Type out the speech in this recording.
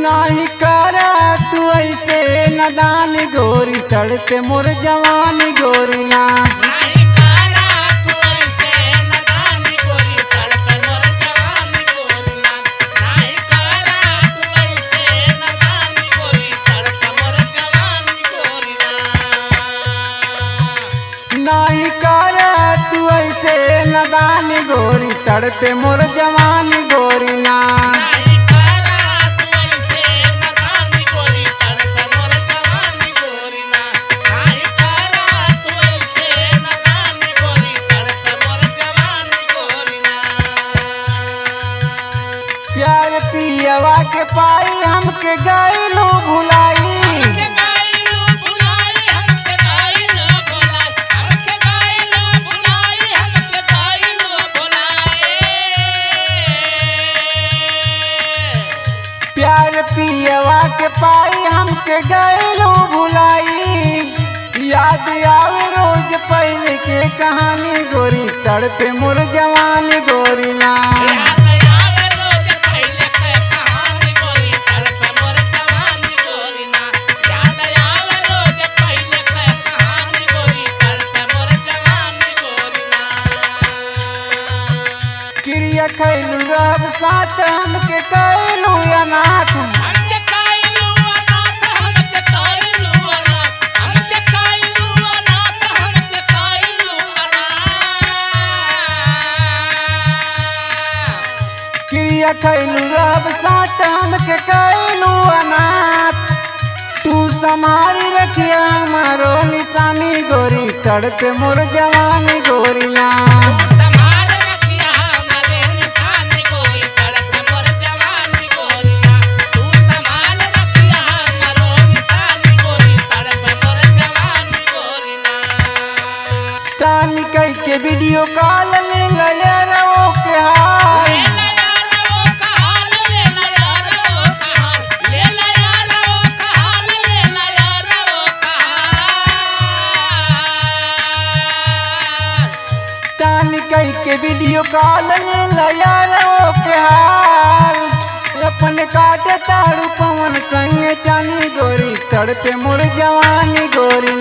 नाही करा तू ऐसे नदान गोरी तड़पे मोर जवानी गोरी ना नाही करा तू ऐसे नदान गोरी तड़पे मोर जवानी गोरी ना प्यार पियवा के पाई हमके गइलो भुलाई प्यार पियवा के पाई हमके गइलो भुलाई याद आवे रोज पहले के कहानी गोरी तड़पे मोर जवानी गोरी ना क्रिया खैलू रब साथ हमके कैलू अनाथ क्रिया खैलू रब साथ हमके कैलू अनाथ तू संभारी रखिया हमारो निशानी गोरी तड़पे मोर जवानी गोरी ना कई के वीडियो कॉल ले लया रो के हाल तानी कई के वीडियो कॉल ले लया रो के हाल अपन काटे ताड़ू पवन संग चानी गोरी तड़पे मोर जवानी गोरी